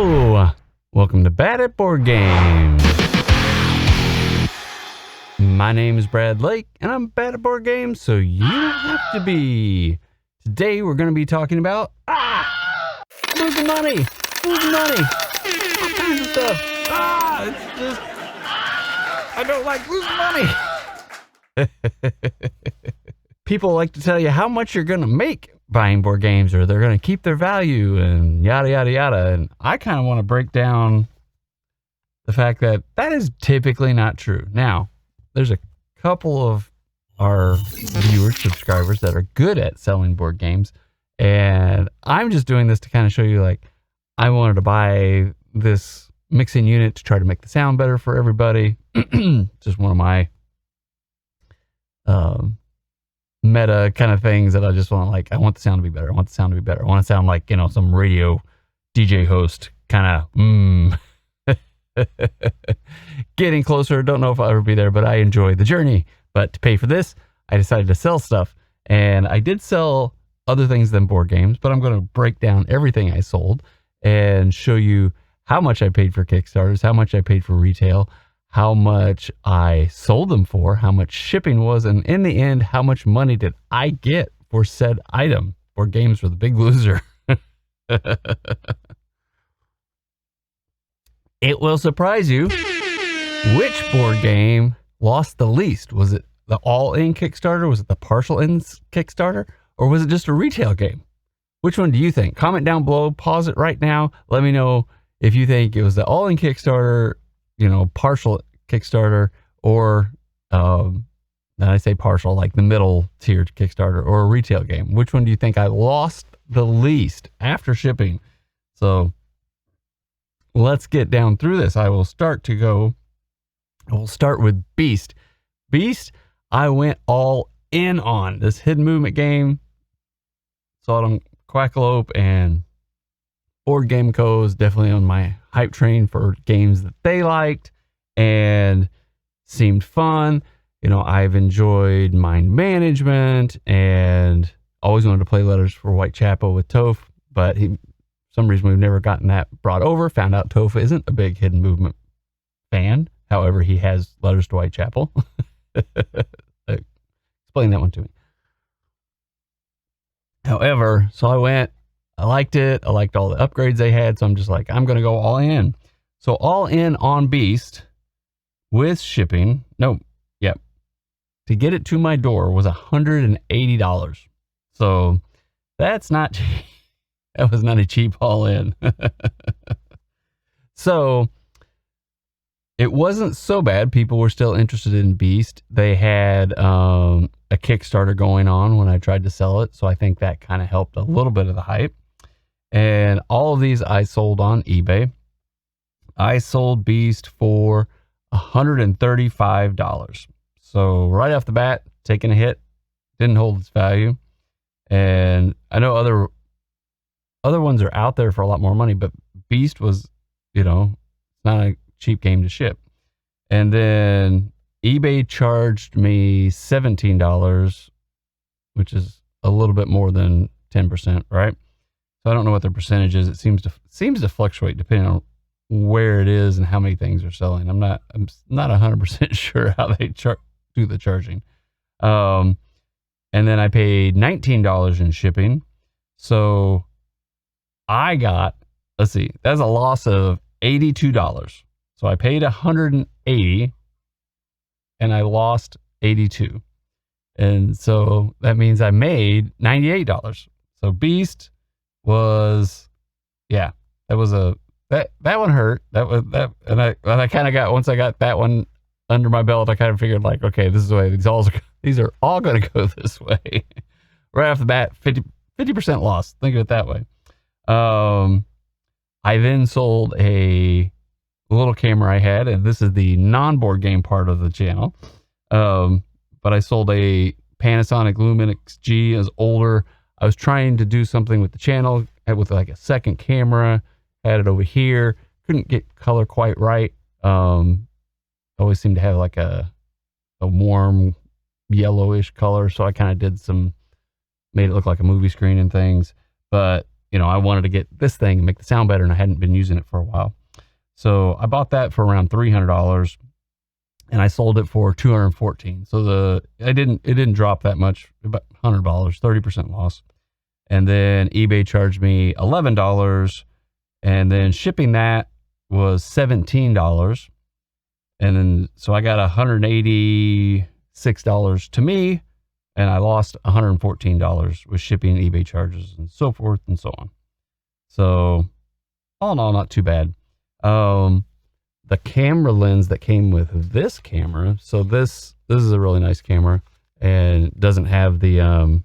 Hello! Welcome to Bad at Board Games. My name is Brad Lake, and I'm bad at board games, so you don't have to be. Today we're going to be talking about losing money, all kinds of stuff. It's just I don't like losing money. People like to tell you how much you're going to make buying board games, or they're going to keep their value, and yada yada yada. And I kind of want to break down the fact that is typically not true. Now, there's a couple of our viewers, subscribers that are good at selling board games, and I'm just doing this to kind of show you, like, I wanted to buy this mixing unit to try to make the sound better for everybody. Just one of my meta kind of things that I just want, like, I want the sound to be better. I want the sound to be better. I want to sound like, some radio DJ host kind of, getting closer. Don't know if I'll ever be there, but I enjoy the journey. But to pay for this, I decided to sell stuff. And I did sell other things than board games, but I'm going to break down everything I sold and show you how much I paid for Kickstarters, how much I paid for retail, how much I sold them for, how much shipping was, and in the end, how much money did I get for said item. Board games were the big loser. It will surprise you which board game lost the least. Was it the all-in Kickstarter? Was it the partial-in Kickstarter? Or was it just a retail game? Which one do you think? Comment down below. Pause it right now. Let me know if you think it was the all-in Kickstarter, partial Kickstarter, or I say partial, like the middle tiered Kickstarter, or a retail game. Which one do you think I lost the least after shipping? So let's get down through this. I will start with Beast. Beast, I went all in on this hidden movement game. Saw it on Quackalope, and Board Game Co. is definitely on my hype train for games that they liked and seemed fun. I've enjoyed Mind Management and always wanted to play Letters for Whitechapel with Toph, but for some reason we've never gotten that brought over. Found out Toph isn't a big hidden movement fan. However, he has Letters to Whitechapel. Explain that one to me. However, so I liked it. I liked all the upgrades they had. So I'm just like, I'm going to go all in. So all in on Beast with shipping. To get it to my door was $180. So that's not cheap. That was not a cheap all in. So it wasn't so bad. People were still interested in Beast. They had a Kickstarter going on when I tried to sell it. So I think that kind of helped a little bit of the hype. And all of these I sold on eBay. I sold Beast for $135. So right off the bat, taking a hit, didn't hold its value. And I know other ones are out there for a lot more money, but Beast was, it's not a cheap game to ship. And then eBay charged me $17, which is a little bit more than 10%, right? So I don't know what their percentage is. It seems to fluctuate depending on where it is and how many things are selling. I'm not 100% sure how they do the charging. And then I paid $19 in shipping. So I got, that's a loss of $82. So I paid $180 and I lost $82. And so that means I made $98. So Beast was, that one hurt. And I kind of got, once I got that one under my belt, I kind of figured, like, okay, this is the way these are all going to go this way. Right off the bat, 50% loss. Think of it that way. I then sold a little camera I had, and this is the non-board game part of the channel. But I sold a Panasonic Lumix G. It was older. I was trying to do something with the channel with like a second camera. Had it over here. Couldn't get color quite right. Always seemed to have like a warm yellowish color. So I kind of made it look like a movie screen and things. But I wanted to get this thing and make the sound better, and I hadn't been using it for a while. So I bought that for around $300, and I sold it for $214. So it didn't drop that much, about $100, 30% loss. And then eBay charged me $11, and then shipping that was $17. And then, so I got $186 to me, and I lost $114 with shipping and eBay charges and so forth and so on. So all in all, not too bad. The camera lens that came with this camera. So this is a really nice camera, and doesn't have the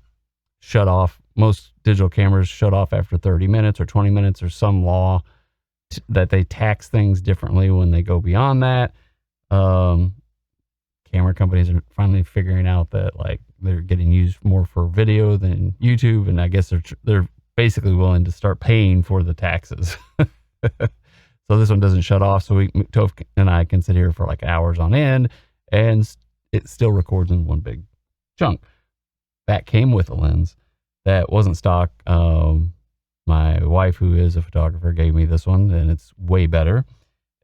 shut off. Most digital cameras shut off after 30 minutes or 20 minutes, or some law that they tax things differently when they go beyond that. Camera companies are finally figuring out that like they're getting used more for video than YouTube, and I guess they're basically willing to start paying for the taxes. So this one doesn't shut off, so Toph and I can sit here for like hours on end, and it still records in one big chunk. That came with a lens that wasn't stock. My wife, who is a photographer, gave me this one, and it's way better.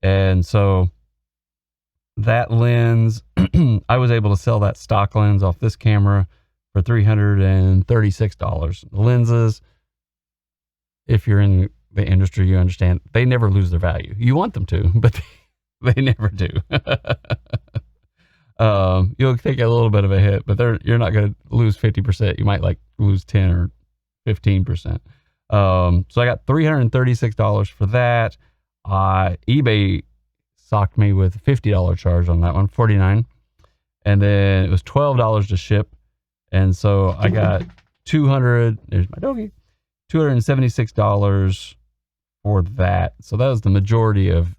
And so that lens, I was able to sell that stock lens off this camera for $336. The lenses, if you're in the industry, you understand, they never lose their value. You want them to, but they never do. You'll take a little bit of a hit, but you're not going to lose 50%. You might like lose 10 or 15%. So I got $336 for that. eBay socked me with a $50 charge on that one, $49. And then it was $12 to ship. And so I got there's my doggy, $276 for that. So that was the majority of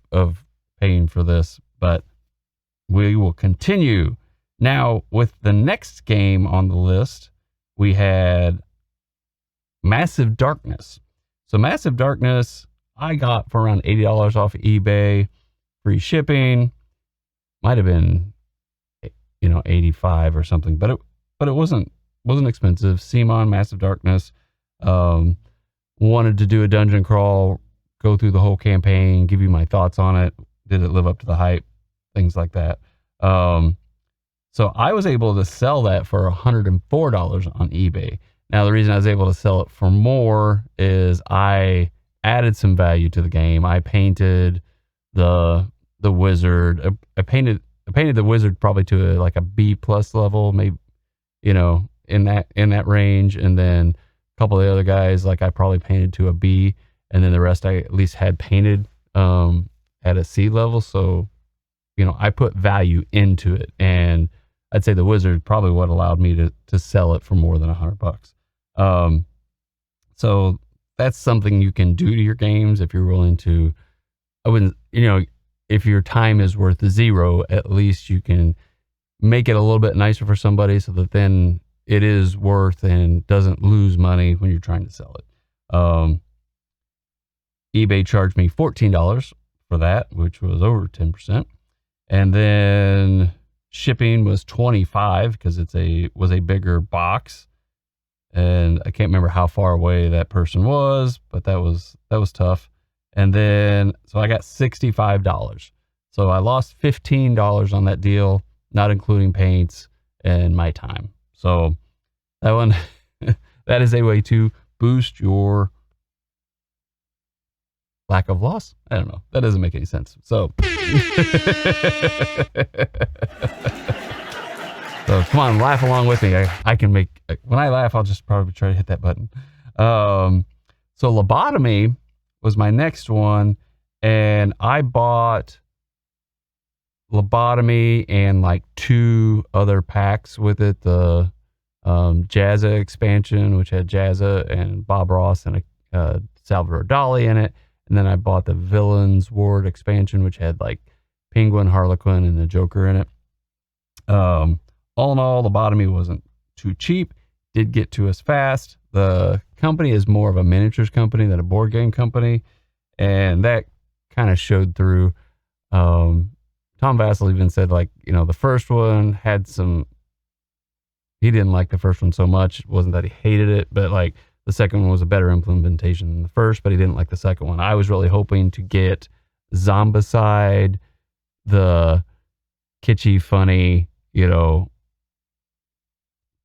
paying for this, but we will continue. Now with the next game on the list, we had Massive Darkness. So Massive Darkness, I got for around $80 off of eBay, free shipping. Might have been, $85 or something, but it wasn't expensive. CMON Massive Darkness. Wanted to do a dungeon crawl, go through the whole campaign, give you my thoughts on it. Did it live up to the hype? Things like that. So I was able to sell that for $104 on eBay. Now, the reason I was able to sell it for more is I added some value to the game. I painted the wizard. I painted the wizard probably to like a B+ level, maybe, in that range. And then a couple of the other guys, like I probably painted to a B, and then the rest I at least had painted at a C level. So, I put value into it, and I'd say the wizard probably what allowed me to sell it for more than $100. So that's something you can do to your games if you're willing to. I wouldn't, if your time is worth 0, at least you can make it a little bit nicer for somebody, so that then it is worth and doesn't lose money when you're trying to sell it. eBay charged me $14 for that, which was over 10%. And then shipping was $25 because was a bigger box. And I can't remember how far away that person was, but that was tough. And then, so I got $65. So I lost $15 on that deal, not including paints and my time. So that one, that is a way to boost your lack of loss. I don't know. That doesn't make any sense. So, so come on, laugh along with me. I can make, when I laugh, I'll just probably try to hit that button. So Lobotomy was my next one, and I bought Lobotomy and like 2 other packs with it. The Jazza expansion, which had Jazza and Bob Ross and a Salvador Dali in it. And then I bought the Villains Ward expansion, which had like Penguin, Harlequin, and the Joker in it. All in all, Lobotomy wasn't too cheap. Did get to us fast. The company is more of a miniatures company than a board game company, and that kind of showed through. Tom Vasel even said, like, the first one had some. He didn't like the first one so much. It wasn't that he hated it, but like the second one was a better implementation than the first, but he didn't like the second one. I was really hoping to get Zombicide, the kitschy, funny,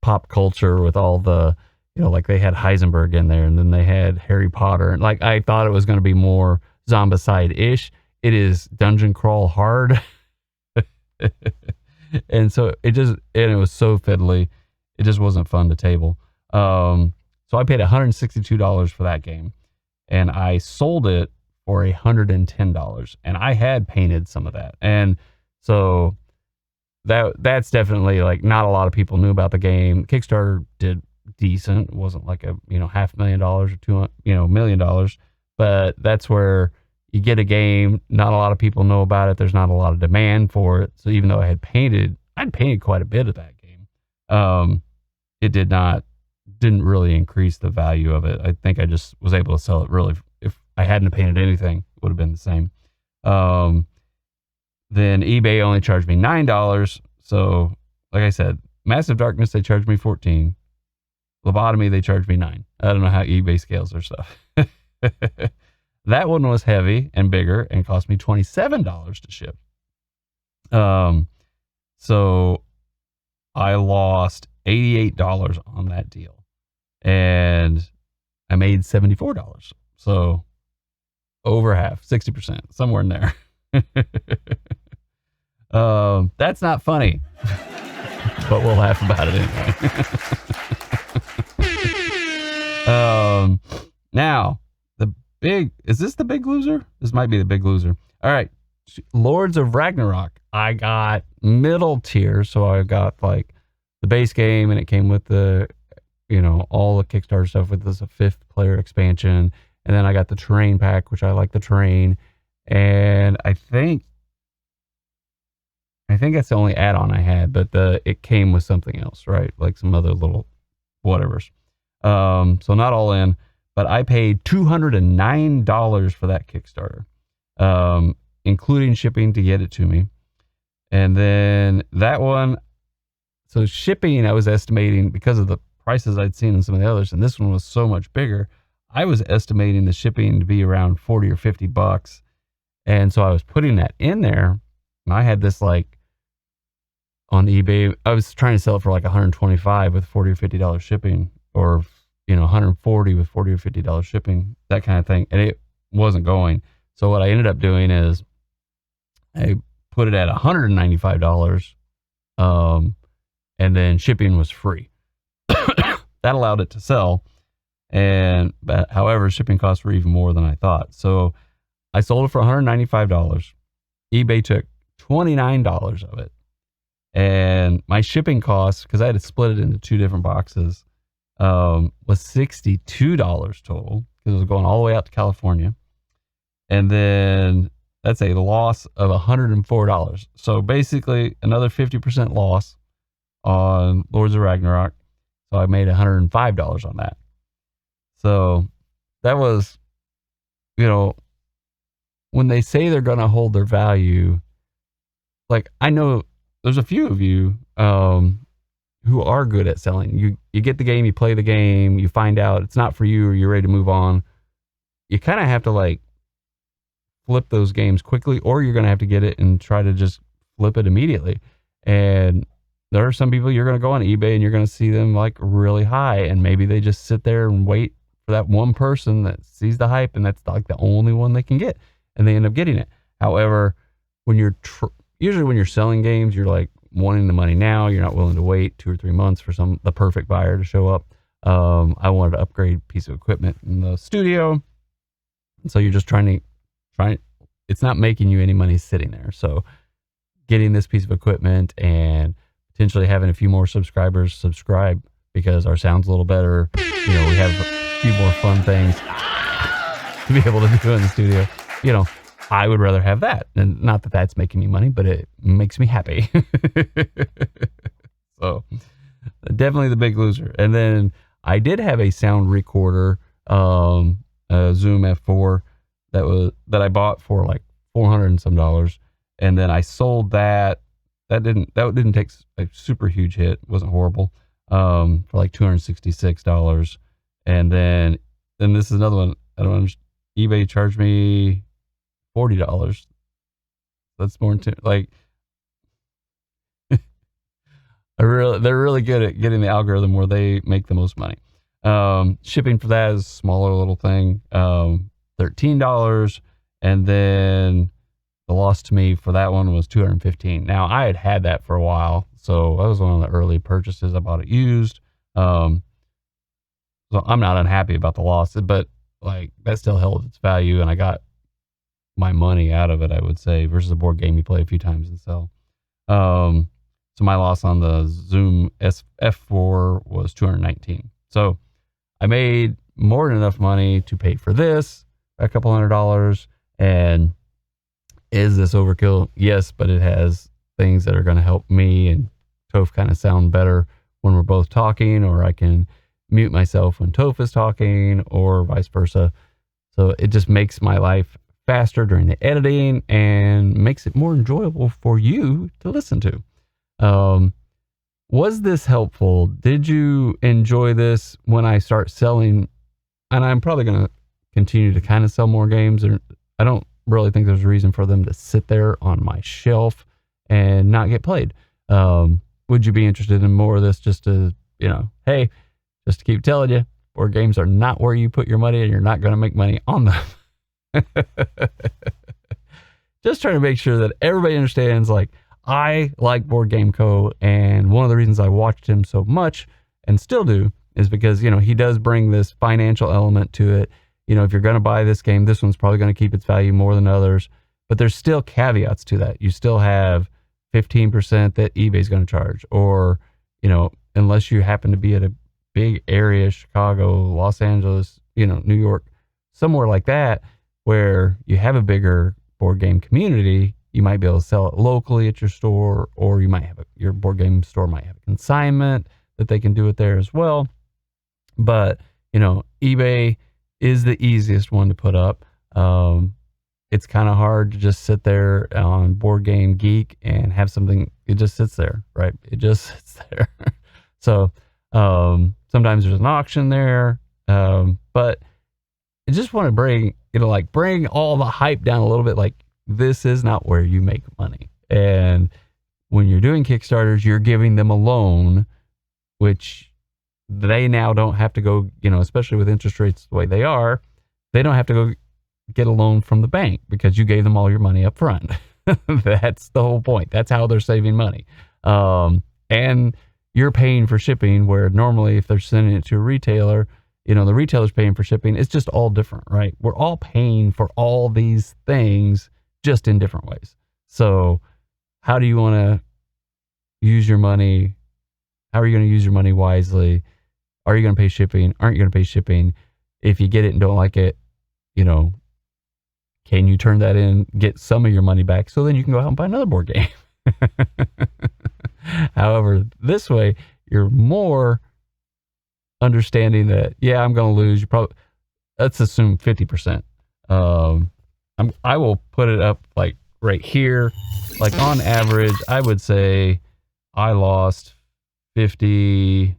pop culture with all the, like they had Heisenberg in there, and then they had Harry Potter, and like I thought it was going to be more Zombicide-ish. It is dungeon crawl hard. And so it was so fiddly. It just wasn't fun to table. So I paid $162 for that game, and I sold it for $110, and I had painted some of that. And so that's definitely like not a lot of people knew about the game. Kickstarter did decent. It wasn't like a, $500,000 or $1 million, but that's where you get a game, not a lot of people know about it. There's not a lot of demand for it. So even though I'd painted quite a bit of that game. It didn't really increase the value of it. I think I just was able to sell it really. If I hadn't painted anything, it would have been the same. Then eBay only charged me $9. So like I said, Massive Darkness, they charged me $14. Lobotomy, they charged me $9. I don't know how eBay scales their stuff. That one was heavy and bigger and cost me $27 to ship. So I lost $88 on that deal, and I made $74. So over half, 60%, somewhere in there. That's not funny, but we'll laugh about it anyway. Now is this the big loser? This might be the big loser. All right. Lords of Ragnarok. I got middle tier. So I got like the base game, and it came with the, all the Kickstarter stuff with this a 5th player expansion. And then I got the terrain pack, which I like the terrain. And I think that's the only add-on I had, but it came with something else, right? Like some other little whatevers. So not all in, but I paid $209 for that Kickstarter, including shipping to get it to me. And then that one, so shipping, I was estimating, because of the prices I'd seen in some of the others, and this one was so much bigger, I was estimating the shipping to be around $40 or $50. And so I was putting that in there, and I had this like on eBay. I was trying to sell it for like $125 with $40 or $50 shipping, or $140 with $40 or $50 shipping, that kind of thing. And it wasn't going. So what I ended up doing is I put it at $195, and then shipping was free. That allowed it to sell. But however, shipping costs were even more than I thought. So I sold it for $195. eBay took $29 of it. And my shipping costs, because I had to split it into 2 different boxes, was $62 total, because it was going all the way out to California. And then that's a loss of $104. So basically another 50% loss on Lords of Ragnarok. So I made $105 on that. So that was, when they say they're going to hold their value, like I know there's a few of you who are good at selling. You get the game, you play the game, you find out it's not for you, or you're ready to move on. You kind of have to like flip those games quickly, or you're going to have to get it and try to just flip it immediately. And there are some people, you're going to go on eBay and you're going to see them like really high, and maybe they just sit there and wait for that one person that sees the hype, and that's like the only one they can get, and they end up getting it. However, when you're usually when you're selling games, you're like wanting the money now. You're not willing to wait 2 or 3 months for the perfect buyer to show up. I wanted to upgrade a piece of equipment in the studio, and so you're just trying. It's not making you any money sitting there. So getting this piece of equipment and potentially having a few more subscribers subscribe because our sound's a little better. We have a few more fun things to be able to do in the studio. I would rather have that. And not that that's making me money, but it makes me happy. So definitely the big loser. And then I did have a sound recorder, a Zoom F4 that I bought for like $400 and some, and then I sold that. That didn't take a super huge hit. It wasn't horrible. For like $266. And then this is another one. I don't understand. eBay charged me $40. That's more than like they're really good at getting the algorithm where they make the most money. Shipping for that is a smaller little thing, $13, and then the loss to me for that one was $215. Now I had that for a while, so that was one of the early purchases. I bought it used, so I'm not unhappy about the loss, but like that still held its value, and I got my money out of it, I would say, versus a board game you play a few times and sell. So my loss on the Zoom F4 was $219. So I made more than enough money to pay for this, a couple $100. And is this overkill? Yes, but it has things that are going to help me and Toph kind of sound better when we're both talking, or I can mute myself when Toph is talking, or vice versa. So it just makes my life faster during the editing and makes it more enjoyable for you to listen to. Was this helpful? Did you enjoy this when I start selling? And I'm probably going to continue to kind of sell more games. Or I don't really think there's a reason for them to sit there on my shelf and not get played. Would you be interested in more of this just to, hey, just to keep telling you, board games are not where you put your money and you're not going to make money on them. Just trying to make sure that everybody understands, like, I like Board Game Co. And one of the reasons I watched him so much and still do is because, he does bring this financial element to it. If you're going to buy this game, this one's probably going to keep its value more than others, but there's still caveats to that. You still have 15% that eBay's going to charge, or, unless you happen to be at a big area, Chicago, Los Angeles, New York, somewhere like that, where you have a bigger board game community, you might be able to sell it locally at your store, or you might have your board game store might have a consignment that they can do it there as well. But, eBay is the easiest one to put up. It's kind of hard to just sit there on Board Game Geek and have something, it just sits there, right? It just sits there. So, sometimes there's an auction there. But I just want to bring all the hype down a little bit. Like, this is not where you make money. And when you're doing Kickstarters, you're giving them a loan, which they now don't have to go, especially with interest rates the way they are, they don't have to go get a loan from the bank because you gave them all your money up front. That's the whole point. That's how they're saving money. And you're paying for shipping, where normally if they're sending it to a retailer, the retailer's paying for shipping. It's just all different, right? We're all paying for all these things just in different ways. So how do you want to use your money? How are you going to use your money wisely? Are you going to pay shipping? Aren't you going to pay shipping? If you get it and don't like it, can you turn that in, get some of your money back, so then you can go out and buy another board game? However, this way, you're more understanding that, yeah, I'm going to lose. Let's assume 50%. I will put it up like right here. Like on average, I would say I lost 50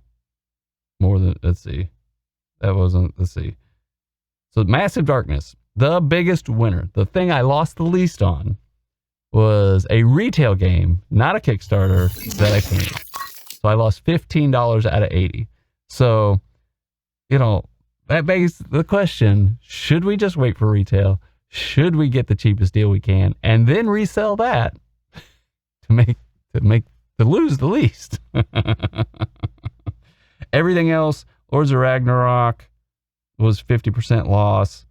more than, let's see. So Massive Darkness, the biggest winner, the thing I lost the least on, was a retail game, not a Kickstarter, that I finished. So I lost $15 out of 80. So, that begs the question, should we just wait for retail? Should we get the cheapest deal we can and then resell that to lose the least? Everything else, Lords of Ragnarok was 50% loss.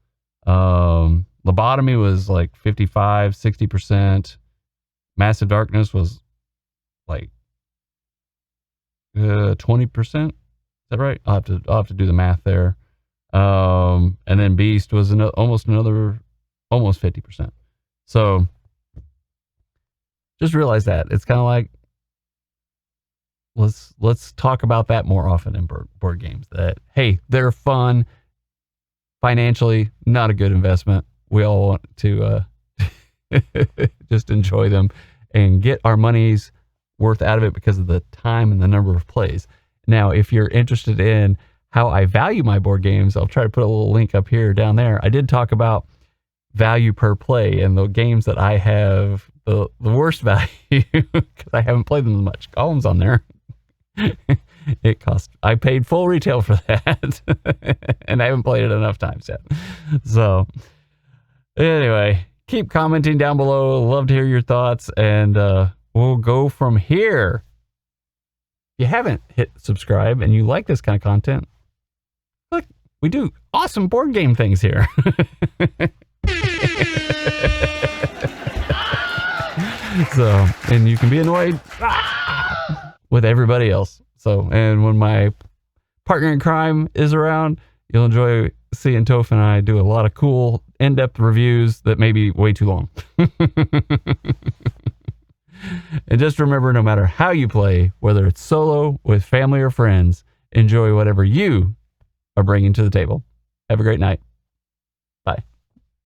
Lobotomy was like 55, 60%. Massive Darkness was like 20%. Is that right? I'll have to do the math there. And then Beast was almost 50%. So just realize that it's kind of like, let's talk about that more often in board games, that, hey, they're fun, financially not a good investment. We all want to just enjoy them and get our money's worth out of it because of the time and the number of plays. Now, if you're interested in how I value my board games, I'll try to put a little link up here or down there. I did talk about value per play and the games that I have the worst value because I haven't played them as much. Golem's on there. I paid full retail for that and I haven't played it enough times yet. So anyway, keep commenting down below. Love to hear your thoughts, and we'll go from here. If you haven't hit subscribe and you like this kind of content, look, we do awesome board game things here. So, and you can be annoyed with everybody else. So, and when my partner in crime is around, you'll enjoy seeing Toph and I do a lot of cool in-depth reviews that may be way too long. And just remember, no matter how you play, whether it's solo, with family, or friends, enjoy whatever you are bringing to the table. Have a great night.